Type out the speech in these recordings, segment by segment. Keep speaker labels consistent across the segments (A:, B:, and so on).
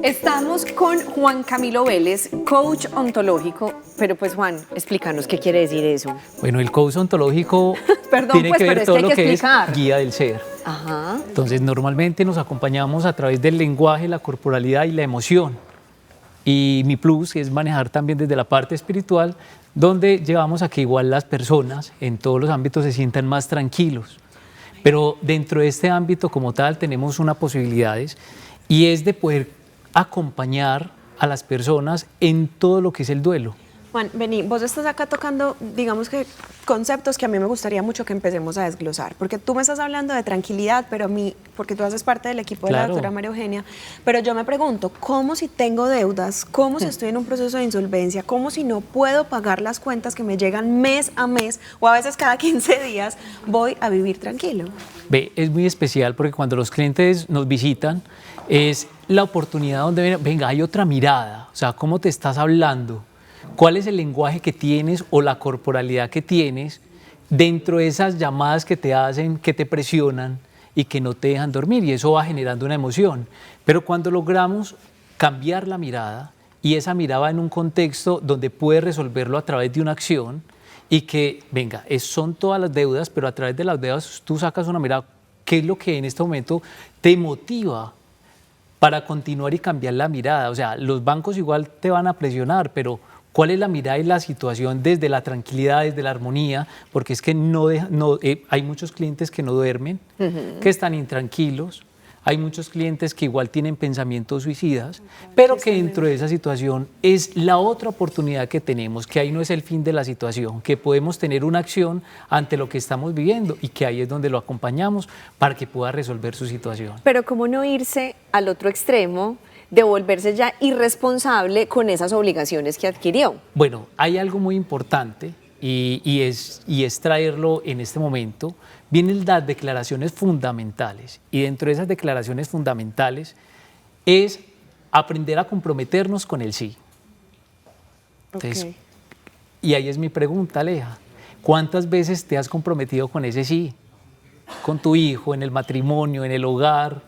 A: Estamos con Juan Camilo Vélez, coach ontológico, pero pues Juan, explícanos qué quiere decir eso.
B: Bueno, el coach ontológico
A: Perdón,
B: tiene
A: pues,
B: que ver
A: pero
B: todo
A: es
B: lo
A: que hay
B: que
A: que
B: es
A: explicar.
B: guía del ser.
A: Ajá.
B: Entonces, normalmente nos acompañamos a través del lenguaje, la corporalidad y la emoción. Y mi plus es manejar también desde la parte espiritual, donde llevamos a que igual las personas en todos los ámbitos se sientan más tranquilos. Pero dentro de este ámbito como tal tenemos unas posibilidades y es de poder acompañar a las personas en todo lo que es el duelo.
C: Juan, vení, vos estás acá tocando, digamos que conceptos que a mí me gustaría mucho que empecemos a desglosar, porque tú me estás hablando de tranquilidad, pero a mí, porque tú haces parte del equipo de la
B: Claro.
C: doctora María Eugenia, pero yo me pregunto, ¿cómo si tengo deudas? ¿Cómo si estoy en un proceso de insolvencia? ¿Cómo si no puedo pagar las cuentas que me llegan mes a mes o a veces cada 15 días voy a vivir tranquilo?
B: Ve, es muy especial porque cuando los clientes nos visitan es la oportunidad donde venga, hay otra mirada, o sea, ¿cómo te estás hablando? ¿Cuál es el lenguaje que tienes o la corporalidad que tienes dentro de esas llamadas que te hacen, que te presionan y que no te dejan dormir? Y eso va generando una emoción. Pero cuando logramos cambiar la mirada y esa mirada en un contexto donde puedes resolverlo a través de una acción y que, venga, son todas las deudas, pero a través de las deudas tú sacas una mirada, ¿qué es lo que en este momento te motiva para continuar y cambiar la mirada? O sea, los bancos igual te van a presionar, pero ¿cuál es la mirada y la situación desde la tranquilidad, desde la armonía? Porque es que hay muchos clientes que no duermen, que están intranquilos, hay muchos clientes que igual tienen pensamientos suicidas, pero que dentro de esa situación es la otra oportunidad que tenemos, que ahí no es el fin de la situación, que podemos tener una acción ante lo que estamos viviendo y que ahí es donde lo acompañamos para que pueda resolver su situación.
A: Pero ¿cómo no irse al otro extremo de volverse ya irresponsable con esas obligaciones que adquirió?
B: Bueno, hay algo muy importante y es traerlo en este momento. Vienen las declaraciones fundamentales y dentro de esas declaraciones fundamentales es aprender a comprometernos con el sí. Entonces,
C: Ok.
B: y ahí es mi pregunta, Aleja. ¿Cuántas veces te has comprometido con ese sí? Con tu hijo, en el matrimonio, en el hogar,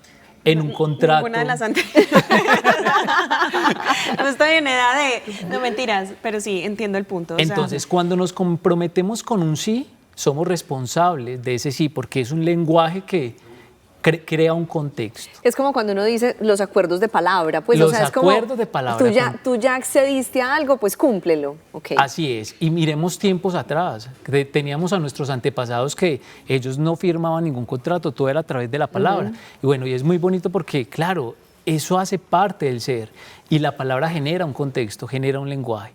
B: en un contrato.
C: Ninguna de las anteriores. No estoy en edad de... No, mentiras, pero sí, entiendo el punto. O sea,
B: Entonces, cuando nos comprometemos con un sí, somos responsables de ese sí, porque es un lenguaje que crea un contexto.
A: Es como cuando uno dice los acuerdos de palabra, pues
B: Los
A: o sea, es como
B: acuerdos de palabra
A: tú ya accediste a algo, pues cúmplelo. Okay.
B: Así es, y miremos tiempos atrás, que teníamos a nuestros antepasados que ellos no firmaban ningún contrato, todo era a través de la palabra. Y bueno, y es muy bonito porque, claro, eso hace parte del ser y la palabra genera un contexto, genera un lenguaje.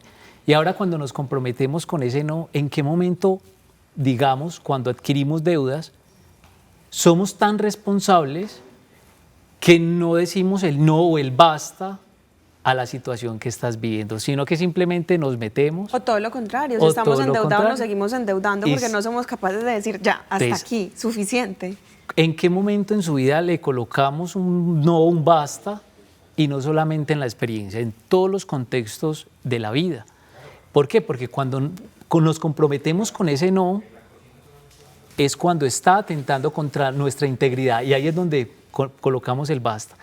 B: Y ahora cuando nos comprometemos con ese no, ¿en qué momento, digamos, cuando adquirimos deudas, somos tan responsables que no decimos el no o el basta a la situación que estás viviendo, sino que simplemente nos metemos?
C: o todo lo contrario,
B: O
C: si estamos
B: todo lo
C: endeudados
B: contrario.
C: nos seguimos endeudando
B: Y
C: porque no somos capaces de decir ya, hasta
B: Entonces,
C: aquí, suficiente.
B: ¿En qué momento en su vida le colocamos un no, un basta? Y no solamente en la experiencia, en todos los contextos de la vida. ¿Por qué? Porque cuando nos comprometemos con ese no, es cuando está atentando contra nuestra integridad y ahí es donde colocamos el basta.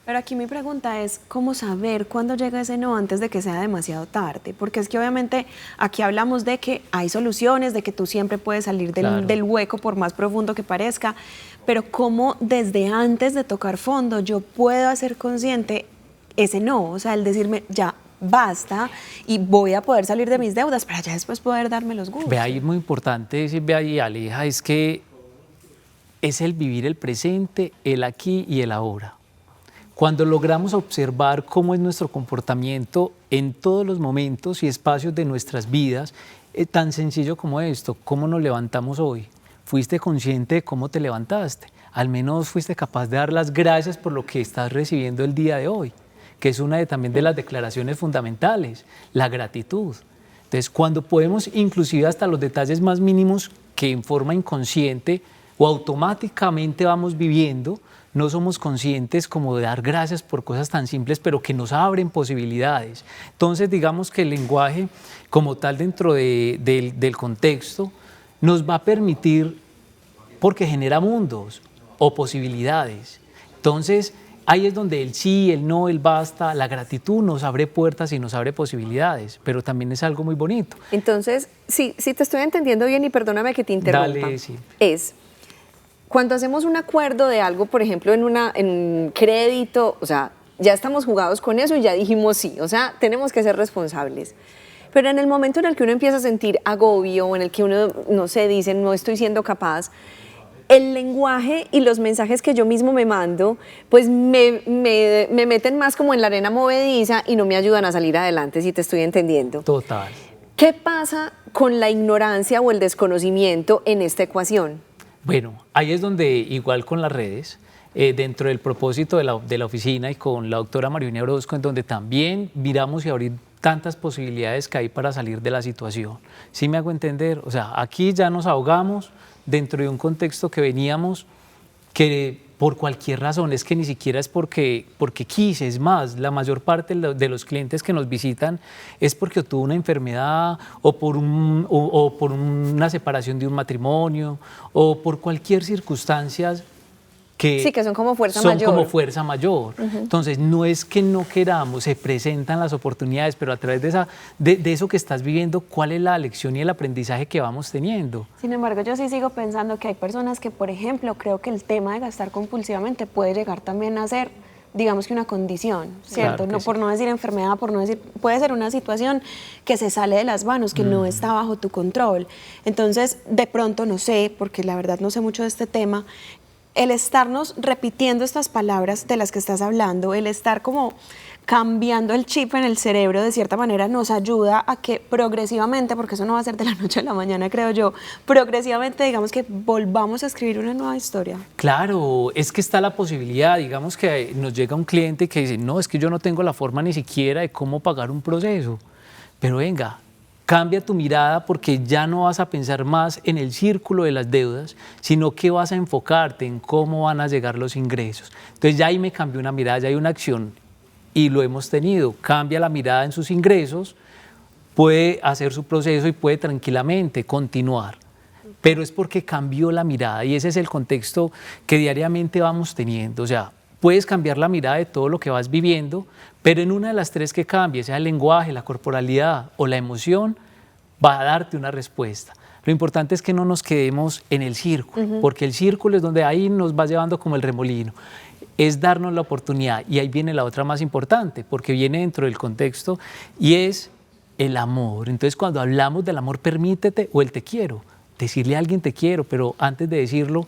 C: Pero aquí mi pregunta es, ¿cómo saber cuándo llega ese no antes de que sea demasiado tarde? Porque es que obviamente aquí hablamos de que hay soluciones, de que tú siempre puedes salir
B: Claro.
C: del hueco por más profundo que parezca, pero ¿cómo desde antes de tocar fondo yo puedo hacer consciente ese no? O sea, el decirme, ya basta y voy a poder salir de mis deudas para ya después poder darme los gustos.
B: Ve ahí muy importante decir, ve ahí, Aleja, es que es el vivir el presente, el aquí y el ahora. Cuando logramos observar cómo es nuestro comportamiento en todos los momentos y espacios de nuestras vidas, tan sencillo como esto, ¿cómo nos levantamos hoy? ¿Fuiste consciente de cómo te levantaste? Al menos fuiste capaz de dar las gracias por lo que estás recibiendo el día de hoy, que es una también de las declaraciones fundamentales, la gratitud. Entonces, cuando podemos, inclusive hasta los detalles más mínimos que en forma inconsciente o automáticamente vamos viviendo, no somos conscientes como de dar gracias por cosas tan simples, pero que nos abren posibilidades. Entonces, digamos que el lenguaje como tal dentro del contexto nos va a permitir, porque genera mundos o posibilidades. Entonces, ahí es donde el sí, el no, el basta, la gratitud nos abre puertas y nos abre posibilidades, pero también es algo muy bonito.
A: Entonces, si te estoy entendiendo bien, y perdóname que te interrumpa,
B: Dale, sí.
A: es cuando hacemos un acuerdo de algo, por ejemplo, en un crédito, o sea, ya estamos jugados con eso y ya dijimos sí, o sea, tenemos que ser responsables. Pero en el momento en el que uno empieza a sentir agobio, o en el que uno, no sé, dice, no estoy siendo capaz, el lenguaje y los mensajes que yo mismo me mando, pues me meten más como en la arena movediza y no me ayudan a salir adelante, si te estoy entendiendo.
B: Total.
A: ¿Qué pasa con la ignorancia o el desconocimiento en esta ecuación?
B: Bueno, ahí es donde, igual con las redes, dentro del propósito de la oficina y con la doctora María Orozco, en donde también miramos y abrir tantas posibilidades que hay para salir de la situación. ¿Sí me hago entender? O sea, aquí ya nos ahogamos dentro de un contexto que veníamos, que por cualquier razón, es que ni siquiera es porque quise, es más, la mayor parte de los clientes que nos visitan es porque tuvo una enfermedad o por una separación de un matrimonio o por cualquier circunstancia que,
A: sí, que son como fuerza
B: son
A: mayor.
B: como fuerza mayor. Entonces, no es que no queramos, se presentan las oportunidades, pero a través de eso que estás viviendo, ¿cuál es la lección y el aprendizaje que vamos teniendo?
C: Sin embargo, yo sí sigo pensando que hay personas que, por ejemplo, creo que el tema de gastar compulsivamente puede llegar también a ser, digamos que una condición, ¿cierto?
B: Claro que
C: No,
B: sí.
C: por no decir enfermedad, por no decir, puede ser una situación que se sale de las manos, que no está bajo tu control. Entonces, de pronto, no sé, porque la verdad no sé mucho de este tema, el estarnos repitiendo estas palabras de las que estás hablando, el estar como cambiando el chip en el cerebro de cierta manera nos ayuda a que progresivamente, porque eso no va a ser de la noche a la mañana, creo yo, progresivamente digamos que volvamos a escribir una nueva historia.
B: Claro, es que está la posibilidad, digamos que nos llega un cliente que dice, no, es que yo no tengo la forma ni siquiera de cómo pagar un proceso, pero venga, cambia tu mirada porque ya no vas a pensar más en el círculo de las deudas, sino que vas a enfocarte en cómo van a llegar los ingresos. Entonces ya ahí me cambió una mirada, ya hay una acción y lo hemos tenido. Cambia la mirada en sus ingresos, puede hacer su proceso y puede tranquilamente continuar. Pero es porque cambió la mirada y ese es el contexto que diariamente vamos teniendo. O sea, puedes cambiar la mirada de todo lo que vas viviendo, pero en una de las tres que cambie, sea el lenguaje, la corporalidad o la emoción, va a darte una respuesta. Lo importante es que no nos quedemos en el círculo, porque el círculo es donde ahí nos va llevando como el remolino. Es darnos la oportunidad y ahí viene la otra más importante, porque viene dentro del contexto y es el amor. Entonces cuando hablamos del amor, permítete o el te quiero, decirle a alguien te quiero, pero antes de decirlo,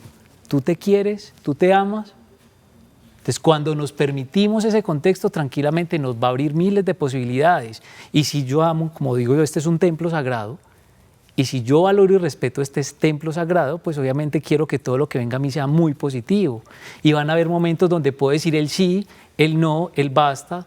B: tú te quieres, tú te amas. Entonces, cuando nos permitimos ese contexto, tranquilamente nos va a abrir miles de posibilidades. Y si yo amo, como digo yo, este es un templo sagrado, y si yo valoro y respeto este templo sagrado, pues obviamente quiero que todo lo que venga a mí sea muy positivo. Y van a haber momentos donde puedo decir el sí, el no, el basta,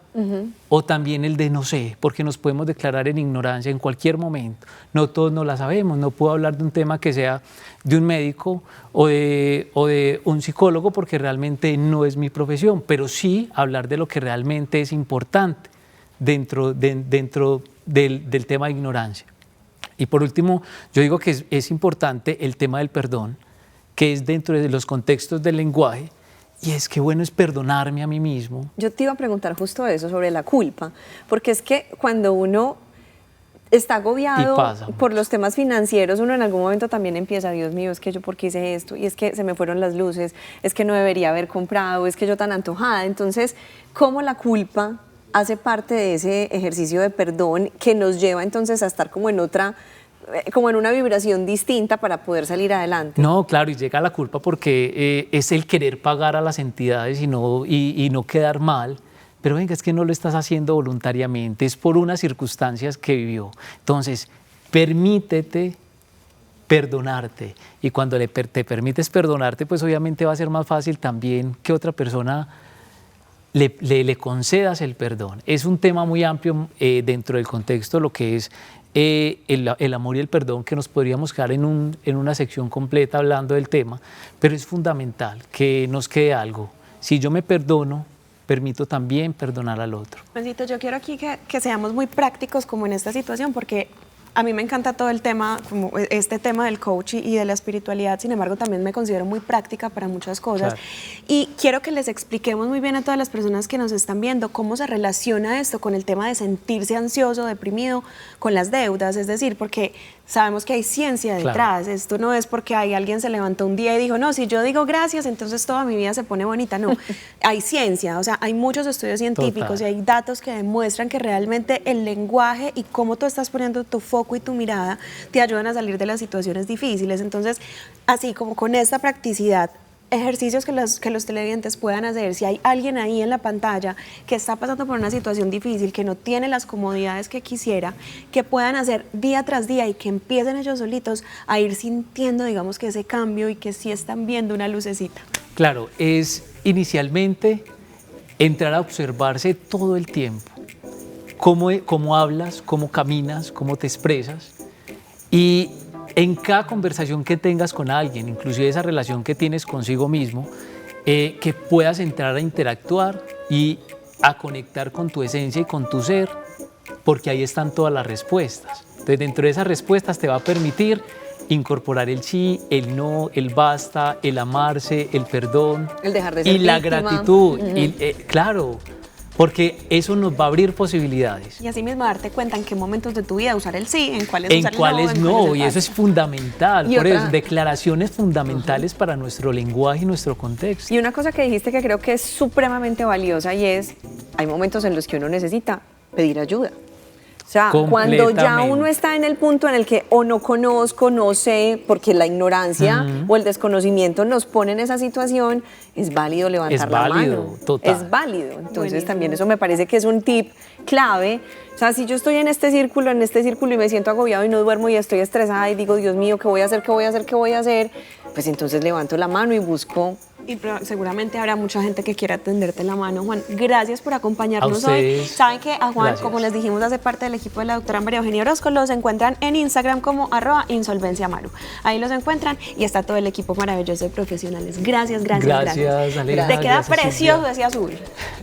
B: o también el de no sé, porque nos podemos declarar en ignorancia en cualquier momento. No todos nos la sabemos, no puedo hablar de un tema que sea de un médico o de un psicólogo porque realmente no es mi profesión, pero sí hablar de lo que realmente es importante dentro del tema de ignorancia. Y por último, yo digo que es importante el tema del perdón, que es dentro de los contextos del lenguaje, y es que bueno es perdonarme a mí mismo.
A: Yo te iba a preguntar justo eso, sobre la culpa, porque es que cuando uno está agobiado por los temas financieros, uno en algún momento también empieza, Dios mío, es que yo por qué hice esto, y es que se me fueron las luces, es que no debería haber comprado, es que yo tan antojada. Entonces, ¿cómo la culpa hace parte de ese ejercicio de perdón que nos lleva entonces a estar como en otra, como en una vibración distinta para poder salir adelante?
B: No, claro, y llega la culpa porque es el querer pagar a las entidades y no quedar mal. Pero venga, es que no lo estás haciendo voluntariamente, es por unas circunstancias que vivió. Entonces, permítete perdonarte. Y cuando te permites perdonarte, pues obviamente va a ser más fácil también que otra persona le concedas el perdón. Es un tema muy amplio dentro del contexto, lo que es el amor y el perdón, que nos podríamos quedar en una sección completa hablando del tema, pero es fundamental que nos quede algo. Si yo me perdono, permito también perdonar al otro.
C: Juancito, yo quiero aquí que seamos muy prácticos como en esta situación, porque a mí me encanta todo el tema, como este tema del coach y de la espiritualidad, sin embargo también me considero muy práctica para muchas cosas.
B: Claro.
C: Y quiero que les expliquemos muy bien a todas las personas que nos están viendo cómo se relaciona esto con el tema de sentirse ansioso, deprimido, con las deudas, es decir, porque sabemos que hay ciencia detrás.
B: Claro.
C: Esto no es porque alguien se levantó un día y dijo, no, si yo digo gracias, entonces toda mi vida se pone bonita. No, hay ciencia, o sea, hay muchos estudios científicos.
B: Total.
C: Y hay datos que demuestran que realmente el lenguaje y cómo tú estás poniendo tu foco y tu mirada te ayudan a salir de las situaciones difíciles. Entonces, así como con esta practicidad, ejercicios que los televidentes puedan hacer, si hay alguien ahí en la pantalla que está pasando por una situación difícil, que no tiene las comodidades que quisiera, que puedan hacer día tras día y que empiecen ellos solitos a ir sintiendo, digamos, que ese cambio y que sí están viendo una lucecita.
B: Claro, es inicialmente entrar a observarse todo el tiempo. Cómo hablas, cómo caminas, cómo te expresas. Y en cada conversación que tengas con alguien, inclusive esa relación que tienes consigo mismo, que puedas entrar a interactuar y a conectar con tu esencia y con tu ser, porque ahí están todas las respuestas. Entonces, dentro de esas respuestas te va a permitir incorporar el sí, el no, el basta, el amarse, el perdón,
A: El dejar de ser
B: y la
A: víctima.
B: gratitud. Y, claro, porque eso nos va a abrir posibilidades.
C: Y así mismo darte cuenta en qué momentos de tu vida usar el sí, en cuáles
B: En
C: usar el
B: cuáles
C: en
B: no,
C: cuáles
B: y
C: el
B: eso es
C: basta.
B: fundamental.
A: Y
B: Por
A: otra-
B: eso, declaraciones fundamentales para nuestro lenguaje y nuestro contexto.
A: Y una cosa que dijiste que creo que es supremamente valiosa y es, hay momentos en los que uno necesita pedir ayuda. O sea, cuando ya
B: Completamente.
A: uno está en el punto en el que o no conozco, no sé, porque la ignorancia o el desconocimiento nos pone en esa situación, es válido levantar
B: Es
A: la
B: válido,
A: mano.
B: total.
A: Es válido. Entonces
C: Buenísimo.
A: también eso me parece que es un tip clave. O sea, si yo estoy en este círculo y me siento agobiado y no duermo y estoy estresada y digo, Dios mío, ¿qué voy a hacer? ¿Qué voy a hacer? ¿Qué voy a hacer? Pues entonces levanto la mano y busco.
C: Y seguramente habrá mucha gente que quiera tenderte la mano. Juan, gracias por acompañarnos
B: A
C: hoy.
B: ustedes.
C: Saben que a Juan,
B: Gracias.
C: como les dijimos, hace parte del equipo de la doctora María Eugenia Orozco. Los encuentran en Instagram como @insolvenciamaru. Ahí los encuentran y está todo el equipo maravilloso de profesionales. Gracias, gracias,
B: Gracias, Aleja.
C: Te queda
B: Gracias,
C: precioso
B: Silvia.
C: ese azul.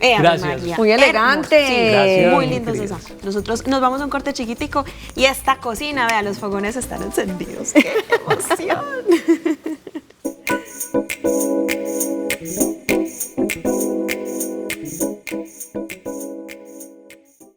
C: Ave
B: Gracias.
C: María.
A: Muy elegante.
C: Hermoso. Sí,
B: Gracias,
C: muy
B: mi
C: lindo
B: querida.
C: César. Nosotros nos vamos a un corte chiquitico y esta cocina, vea, los fogones están encendidos. ¡Qué emoción!